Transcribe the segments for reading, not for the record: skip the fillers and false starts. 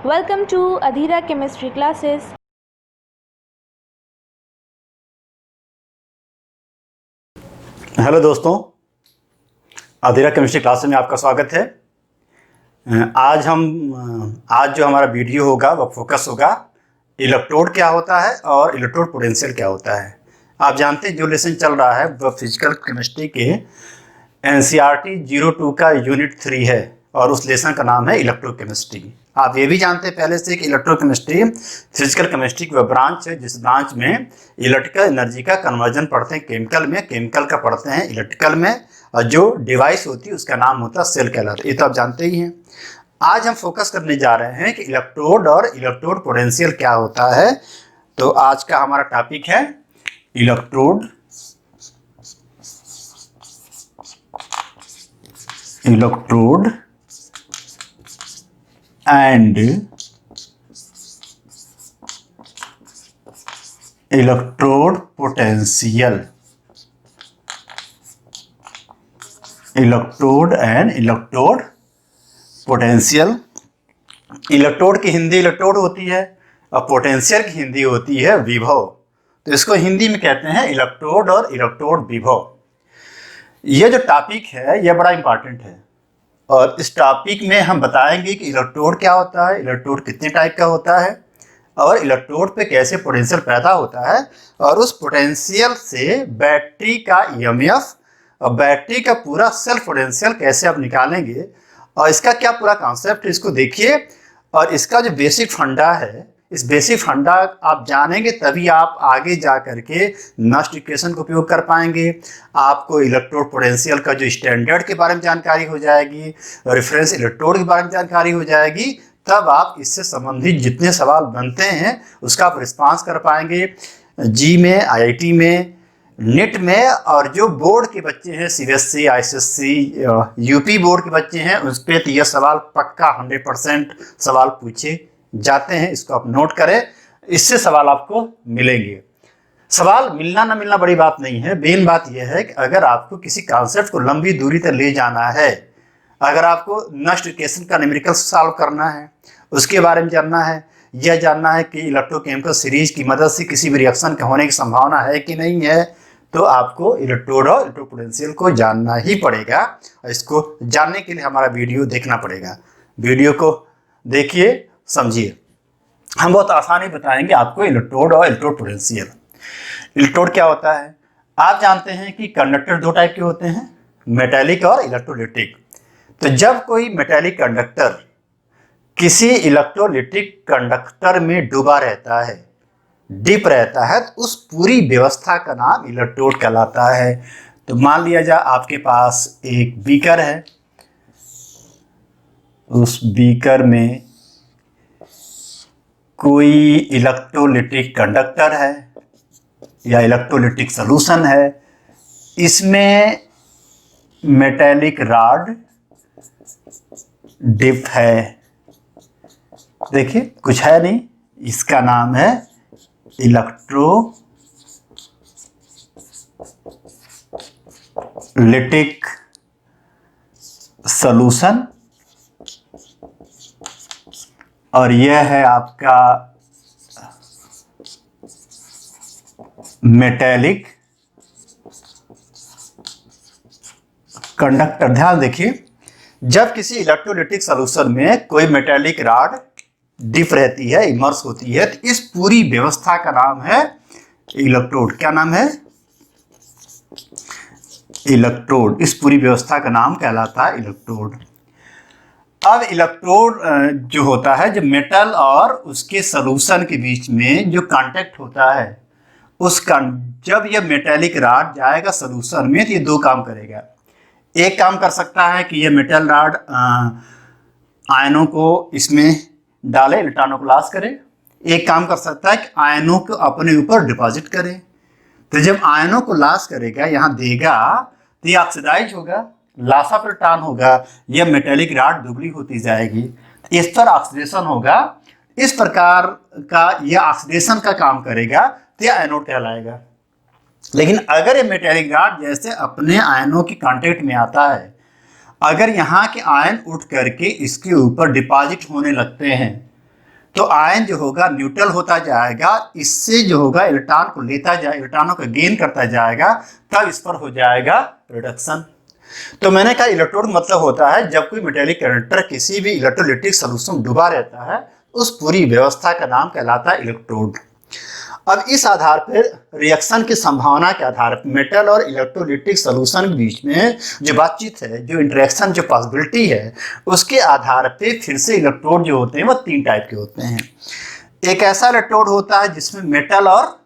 Welcome to Adhira Chemistry classes. Hello दोस्तों, अधीरा chemistry class में आपका स्वागत है। आज जो हमारा वीडियो होगा वह फोकस होगा इलेक्ट्रोड क्या होता है और इलेक्ट्रोड पोटेंशियल क्या होता है। आप जानते हैं जो लेसन चल रहा है वह फिजिकल केमिस्ट्री के NCERT 02 का यूनिट 3 है और उस लेसन का नाम है इलेक्ट्रोकेमिस्ट्री। आप ये भी जानते हैं पहले से कि इलेक्ट्रोकेमिस्ट्री फिजिकल केमिस्ट्री की वह ब्रांच है जिस ब्रांच में इलेक्ट्रिकल एनर्जी का कन्वर्जन पढ़ते हैं केमिकल में, केमिकल का पढ़ते हैं इलेक्ट्रिकल में, और जो डिवाइस होती है उसका नाम होता है सेल कहलाता है। ये तो आप जानते ही हैं। आज हम फोकस करने जा रहे हैं कि इलेक्ट्रोड और इलेक्ट्रोड पोटेंशियल क्या होता है। तो आज का हमारा टॉपिक है electrode and electrode potential. Electrode and electrode potential. Electrode की हिंदी इलेक्ट्रोड होती है और पोटेंशियल की हिंदी होती है विभव। तो इसको हिंदी में कहते हैं इलेक्ट्रोड और इलेक्ट्रोड विभव। यह जो टॉपिक है यह बड़ा इंपॉर्टेंट है और इस टॉपिक में हम बताएंगे कि इलेक्ट्रोड क्या होता है, इलेक्ट्रोड कितने टाइप का होता है और इलेक्ट्रोड पे कैसे पोटेंशियल पैदा होता है और उस पोटेंशियल से बैटरी का EMF और बैटरी का पूरा सेल्फ पोटेंशियल कैसे आप निकालेंगे और इसका क्या पूरा कॉन्सेप्ट है, इसको देखिए। और इसका जो बेसिक फंडा है, इस बेसिक फंडा आप जानेंगे तभी आप आगे जा करके नेक्स्ट इक्वेशन का उपयोग कर पाएंगे। आपको इलेक्ट्रोड पोटेंशियल का जो स्टैंडर्ड के बारे में जानकारी हो जाएगी, रेफरेंस इलेक्ट्रोड के बारे में जानकारी हो जाएगी, तब आप इससे संबंधित जितने सवाल बनते हैं उसका आप रिस्पांस कर पाएंगे। जी में, IIT में, नेट में, और जो बोर्ड के बच्चे हैं CBSE, ICSE, UP बोर्ड के बच्चे हैं उस पर तो यह सवाल पक्का 100% सवाल पूछे जाते हैं। इसको आप नोट करें, इससे सवाल आपको मिलेंगे। सवाल मिलना ना मिलना बड़ी बात नहीं है, मेन बात यह है कि अगर आपको किसी कॉन्सेप्ट को लंबी दूरी तक ले जाना है, अगर आपको नेक्स्ट इक्वेशन का न्यूमेरिकल सॉल्व करना है, उसके बारे में जानना है, यह जानना है कि इलेक्ट्रोकेमिकल सीरीज की मदद से किसी भी रिएक्शन के होने की संभावना है कि नहीं है, तो आपको इलेक्ट्रोड और इलेक्ट्रोड पोटेंशियल को जानना ही पड़ेगा। इसको जानने के लिए हमारा वीडियो देखना पड़ेगा। वीडियो को देखिए, समझिए। हम बहुत आसानी बताएंगे आपको इलेक्ट्रोड और इलेक्ट्रोड पोटेंशियल। इलेक्ट्रोड क्या होता है? आप जानते हैं कि कंडक्टर दो टाइप के होते हैं, मेटेलिक और इलेक्ट्रोलिटिक। तो जब कोई मेटेलिक कंडक्टर किसी इलेक्ट्रोलिटिक कंडक्टर में डूबा रहता है, डिप रहता है, तो उस पूरी व्यवस्था का नाम इलेक्ट्रोड कहलाता है। तो मान लिया जाए आपके पास एक बीकर है, उस बीकर में कोई इलेक्ट्रोलिटिक कंडक्टर है या इलेक्ट्रोलिटिक सॉल्यूशन है, इसमें मेटेलिक रॉड डिप है। देखिए कुछ है नहीं, इसका नाम है इलेक्ट्रोलिटिक सॉल्यूशन और यह है आपका मेटेलिक कंडक्टर। ध्यान देखिए, जब किसी इलेक्ट्रोलिटिक सॉल्यूशन में कोई मेटेलिक रॉड डिप रहती है, इमर्स होती है, तो इस पूरी व्यवस्था का नाम है इलेक्ट्रोड। क्या नाम है? इलेक्ट्रोड। इस पूरी व्यवस्था का नाम कहलाता है इलेक्ट्रोड। अब इलेक्ट्रोड जो होता है, जो मेटल और उसके सॉल्यूशन के बीच में जो कांटेक्ट होता है, जब यह मेटेलिक रॉड जाएगा सॉल्यूशन में तो ये दो काम करेगा। एक काम कर सकता है कि यह मेटल रॉड आयनों को इसमें डाले, इलेक्ट्रॉनों को लॉस करे। एक काम कर सकता है कि आयनों को अपने ऊपर डिपॉजिट करे। तो जब आयनों को लॉस करेगा, यहाँ देगा, तो ये ऑक्सीडाइज होगा, लॉस ऑफ इलेक्ट्रॉन होगा, यह मेटेलिक रॉड दुबली होती जाएगी, इस पर ऑक्सीडेशन होगा। इस प्रकार का यह ऑक्सीडेशन का काम करेगा तो यह एनोड कहलाएगा। लेकिन अगर ये मेटेलिक रॉड जैसे अपने आयनों के कांटेक्ट में आता है, अगर यहाँ के आयन उठ करके इसके ऊपर डिपॉजिट होने लगते हैं, तो आयन जो होगा न्यूट्रल होता जाएगा, इससे जो होगा इलेक्ट्रॉन को लेता जाए, इलेक्ट्रॉनों को गेन करता जाएगा, तब इस पर हो जाएगा रिडक्शन। तो मैंने कहा इलेक्ट्रोड मतलब होता है जब कोई मेटेलिक कंडक्टर किसी भी इलेक्ट्रोलिटिक सॉल्यूशन में डूबा रहता है, उस पूरी व्यवस्था का नाम कहलाता है इलेक्ट्रोड। अब इस आधार पर रिएक्शन की संभावना के आधार पर मेटल और इलेक्ट्रोलिटिक सॉल्यूशन के बीच में जो बातचीत है, जो इंटरेक्शन, जो पॉसिबिलिटी है, उसके आधार पे फिर से इलेक्ट्रोड जो होते हैं वो 3 टाइप के होते हैं। एक ऐसा इलेक्ट्रोड होता है जिसमें मेटल और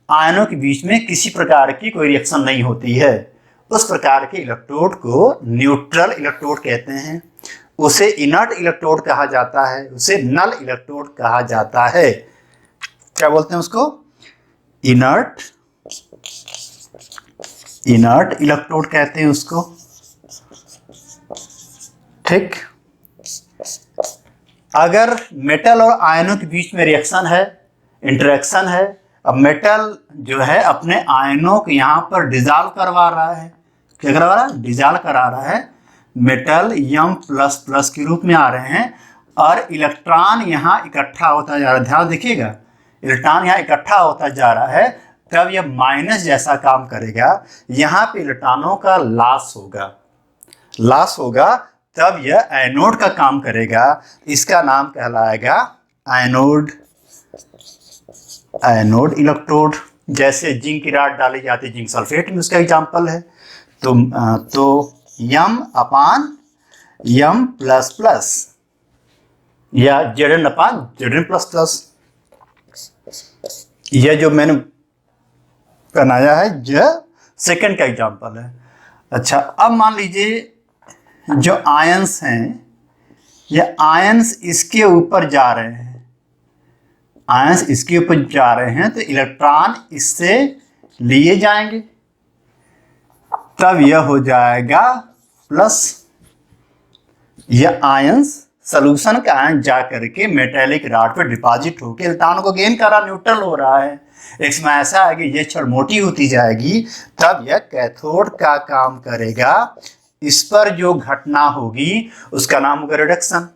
आयनों के बीच में किसी प्रकार की कोई रिएक्शन नहीं होती है, उस प्रकार के इलेक्ट्रोड को न्यूट्रल इलेक्ट्रोड कहते हैं। उसे इनर्ट इलेक्ट्रोड कहा जाता है, उसे नल इलेक्ट्रोड कहा जाता है। क्या बोलते हैं उसको? इनर्ट इलेक्ट्रोड कहते हैं उसको। ठीक। अगर मेटल और आयनों के बीच में रिएक्शन है, इंटरेक्शन है, अब मेटल जो है अपने आयनों को यहाँ पर डिजॉल्व करवा रहा है। क्या करवा रहा है? डिजॉल्व करा रहा है। मेटल M++ के रूप में आ रहे हैं और इलेक्ट्रॉन यहाँ इकट्ठा होता जा रहा है। ध्यान देखिएगा, इलेक्ट्रॉन यहाँ इकट्ठा होता जा रहा है, तब यह माइनस जैसा काम करेगा। यहाँ पे इलेक्ट्रॉनों का लॉस होगा, तब यह एनोड का काम करेगा। इसका नाम कहलाएगा एनोड इलेक्ट्रोड। जैसे जिंक की राड डाली जाती है जिंक सल्फेट में, उसका एग्जाम्पल है। तो M/M++ या Zn/Zn++, यह जो मैंने बनाया है यह सेकंड का एग्जाम्पल है। अच्छा, अब मान लीजिए जो आयंस हैं, ये आयंस इसके ऊपर जा रहे हैं, तो इलेक्ट्रॉन इससे लिए जाएंगे, तब यह हो जाएगा प्लस। यह आयंस सॉल्यूशन का आयन जा करके मेटेलिक रॉड पे डिपॉजिट होकर इलेक्ट्रॉन को गेन कर रहा, न्यूट्रल हो रहा है। इसमें ऐसा है कि यह छड़ मोटी होती जाएगी, तब यह कैथोड का काम करेगा। इस पर जो घटना होगी उसका नाम होगा रिडक्शन।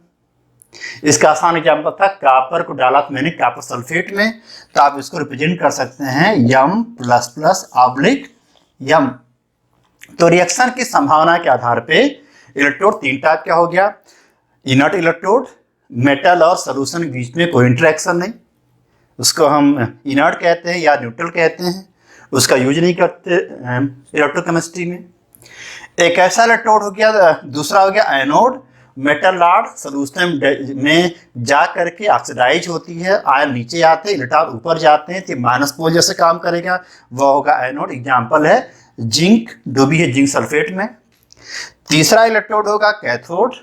इसका आसान एग्जाम्पल था, कॉपर को डाला तो मैंने कॉपर सल्फेट में, तो आप इसको रिप्रेजेंट कर सकते हैं M++/M। तो रिएक्शन की संभावना के आधार पे इलेक्ट्रोड 3 टाइप का हो गया। इनर्ट इलेक्ट्रोड, मेटल और सॉल्यूशन के बीच में कोई इंटरेक्शन नहीं, उसको हम इनर्ट कहते हैं या न्यूट्रल कहते हैं, उसका यूज नहीं करते इलेक्ट्रोकेमिस्ट्री में। एक ऐसा इलेक्ट्रोड हो गया। दूसरा हो गया एनोड, मेटल रॉड सॉल्यूशन में जा करके ऑक्सीडाइज होती है, आयन नीचे आते हैं, इलेक्ट्रॉन ऊपर जाते हैं, तो माइनस पोल जैसे काम करेगा, वह होगा एनोड। एग्जाम्पल है जिंक डूबी है जिंक सल्फेट में। तीसरा इलेक्ट्रोड होगा कैथोड,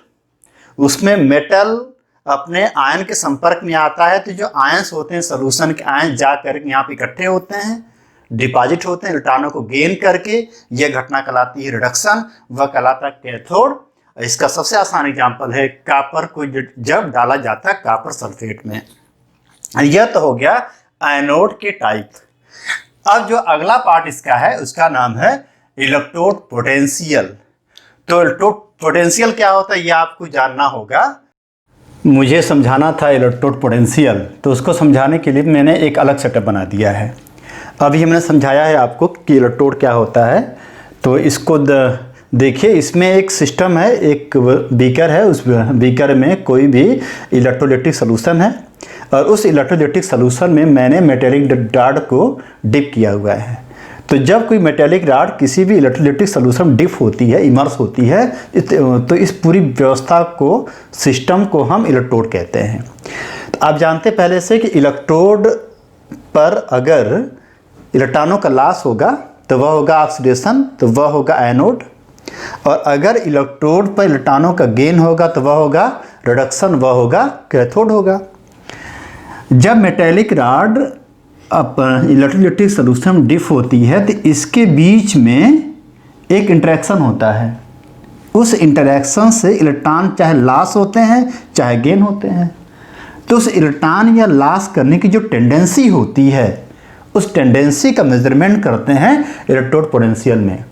उसमें मेटल अपने आयन के संपर्क में आता है, तो जो आयंस होते हैं सॉल्यूशन के आयन जा करके यहाँ पे इकट्ठे होते हैं, डिपॉजिट होते हैं, इलेक्ट्रॉनों को गेन करके, यह घटना कहलाती है रिडक्शन, वह कहलाता है कैथोड। इसका सबसे आसान एग्जाम्पल है कॉपर को जब डाला जाता है कॉपर सल्फेट में। यह तो हो गया एनोड के टाइप। अब जो अगला पार्ट इसका है उसका नाम है इलेक्ट्रोड पोटेंशियल। तो इलेक्ट्रोड पोटेंशियल क्या होता है यह आपको जानना होगा। मुझे समझाना था इलेक्ट्रोड पोटेंशियल, तो उसको समझाने के लिए मैंने एक अलग सेटअप बना दिया है। अभी हमने समझाया है आपको कि इलेक्ट्रोड क्या होता है, तो इसको देखिए। इसमें एक सिस्टम है, एक बीकर है, उस बीकर में कोई भी इलेक्ट्रोलाइटिक सॉल्यूशन है और उस इलेक्ट्रोलाइटिक सॉल्यूशन में मैंने मेटेलिक रॉड को डिप किया हुआ है। तो जब कोई मेटेलिक रॉड किसी भी इलेक्ट्रोलाइटिक सॉल्यूशन में डिप होती है, इमर्स होती है, तो इस पूरी व्यवस्था को, सिस्टम को हम इलेक्ट्रोड कहते हैं। तो आप जानते पहले से कि इलेक्ट्रोड पर अगर इलेक्ट्रॉनों का लॉस होगा तो वह होगा ऑक्सीडेशन, तो वह होगा एनोड, और अगर इलेक्ट्रोड पर इलेक्ट्रॉनों का गेन होगा तो वह होगा रिडक्शन, वह होगा कैथोड होगा। जब मेटेलिक रॉड इलेक्ट्रोलाइटिक सॉल्यूशन में डिप होती है तो इसके बीच में एक इंटरेक्शन होता है। उस इंटरेक्शन से इलेक्ट्रॉन चाहे लॉस होते हैं चाहे गेन होते हैं। तो उस इलेक्ट्रॉन या लॉस करने की जो टेंडेंसी होती है, उस टेंडेंसी का मेजरमेंट करते हैं इलेक्ट्रोड पोटेंशियल में।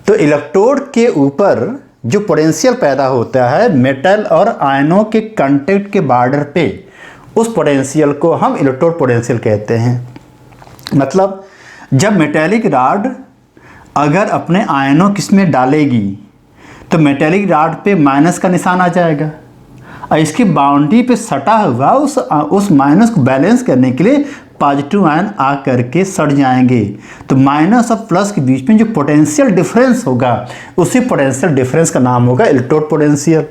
तो इलेक्ट्रोड के ऊपर जो पोटेंशियल पैदा होता है मेटल और आयनों के कांटेक्ट के बॉर्डर पे, उस पोटेंशियल को हम इलेक्ट्रोड पोटेंशियल कहते हैं। मतलब जब मेटेलिक रॉड अगर अपने आयनों किसमें डालेगी तो मेटेलिक रॉड पे माइनस का निशान आ जाएगा और इसकी बाउंड्री पे सटा हुआ उस माइनस को बैलेंस करने के लिए पॉजिटिव आयन आ करके सट जाएंगे। तो माइनस और प्लस के बीच में जो पोटेंशियल डिफरेंस होगा उसी पोटेंशियल डिफरेंस का नाम होगा इलेक्ट्रोड पोटेंशियल।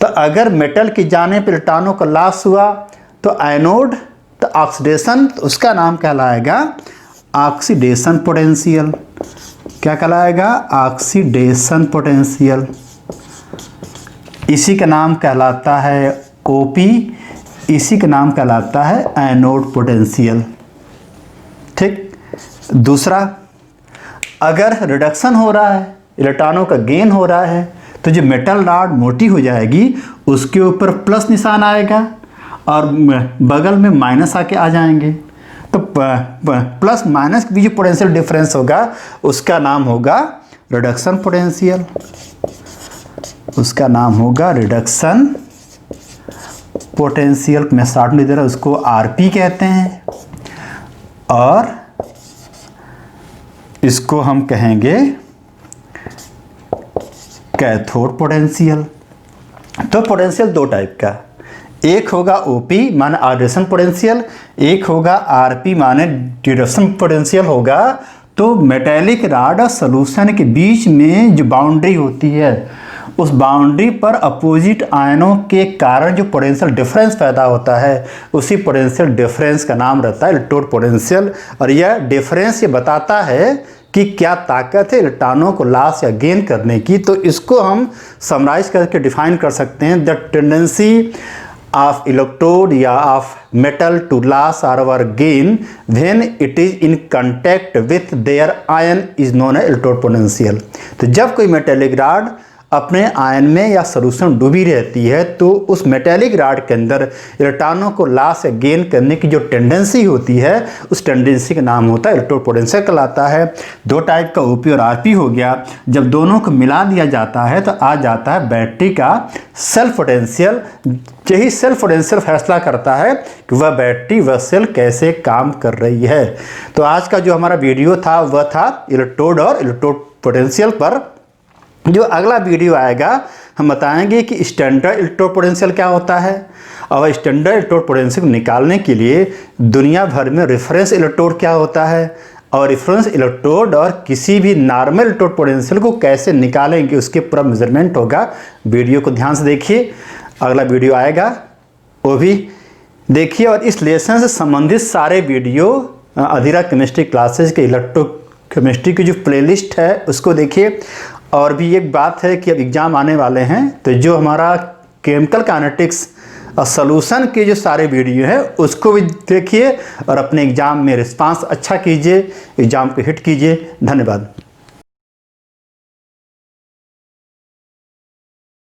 तो अगर मेटल की जाने पर इलेक्ट्रॉनों का लॉस हुआ तो एनोड तो ऑक्सीडेशन, उसका नाम कहलाएगा ऑक्सीडेशन पोटेंशियल। क्या कहलाएगा? Oxidation potential. इसी का नाम कहलाता है ओपी, इसी का नाम कहलाता है एनोड पोटेंशियल। ठीक। दूसरा, अगर रिडक्शन हो रहा है, इलेक्ट्रॉनों का गेन हो रहा है, तो जो मेटल रॉड मोटी हो जाएगी उसके ऊपर प्लस निशान आएगा और बगल में माइनस आके आ जाएंगे। तो प्लस माइनस के बीच जो पोटेंशियल डिफरेंस होगा उसका नाम होगा रिडक्शन पोटेंशियल, उसका नाम होगा रिडक्शन पोटेंशियल। मैं शॉर्ट में दे रहा हूँ, उसको आरपी कहते हैं और इसको हम कहेंगे कैथोड पोटेंशियल। तो पोटेंशियल दो टाइप का, एक होगा ओपी माने ऑक्सीडेशन पोटेंशियल, एक होगा आरपी माने डिडक्शन पोटेंशियल होगा। तो मेटेलिक रॉड और सॉल्यूशन के बीच में जो बाउंड्री होती है उस बाउंड्री पर अपोजिट आयनों के कारण जो पोटेंशियल डिफरेंस पैदा होता है उसी पोटेंशियल डिफरेंस का नाम रहता है इलेक्ट्रोड पोटेंशियल। और यह डिफरेंस ये बताता है कि क्या ताकत है इलेक्ट्रॉनों को लॉस या गेन करने की। तो इसको हम समराइज करके डिफाइन कर सकते हैं, द टेंडेंसी of electrode या of metal to loss or gain when it is in contact with their ion is known as electrode potential। तो जब कोई मेटेलिक रॉड अपने आयन में या सॉल्यूशन डूबी रहती है तो उस मेटेलिक रॉड के अंदर इलेक्ट्रॉनों को लॉस या गेन करने की जो टेंडेंसी होती है उस टेंडेंसी का नाम होता है इलेक्ट्रोड पोटेंशियल कहलाता है। दो टाइप का ओपी और आरपी हो गया। जब दोनों को मिला दिया जाता है तो आ जाता है बैटरी का सेल्फ पोटेंशियल। यही सेल्फ पोटेंशियल फैसला करता है कि वह बैटरी वह सेल कैसे काम कर रही है। तो आज का जो हमारा वीडियो था वह था इलेक्ट्रोड और इलेक्ट्रोड पोटेंशियल पर। जो अगला वीडियो आएगा हम बताएंगे कि स्टैंडर्ड इलेक्ट्रोड पोटेंशियल क्या होता है और स्टैंडर्ड इलेक्ट्रोड पोटेंशियल को निकालने के लिए दुनिया भर में रेफरेंस इलेक्ट्रोड क्या होता है और रेफरेंस इलेक्ट्रोड और किसी भी नॉर्मल इलेक्ट्रोड पोटेंशियल को कैसे निकालेंगे उसके पूरा मेजरमेंट होगा। वीडियो को ध्यान से देखिए, अगला वीडियो आएगा वो भी देखिए। और इस लेसन से संबंधित सारे वीडियो अधीरा केमिस्ट्री क्लासेस के इलेक्ट्रोकेमिस्ट्री की जो प्लेलिस्ट है उसको देखिए। और भी एक बात है कि अब एग्ज़ाम आने वाले हैं तो जो हमारा केमिकल काइनेटिक्स और सॉल्यूशन के जो सारे वीडियो हैं उसको भी देखिए और अपने एग्ज़ाम में रिस्पांस अच्छा कीजिए, एग्ज़ाम को हिट कीजिए। धन्यवाद।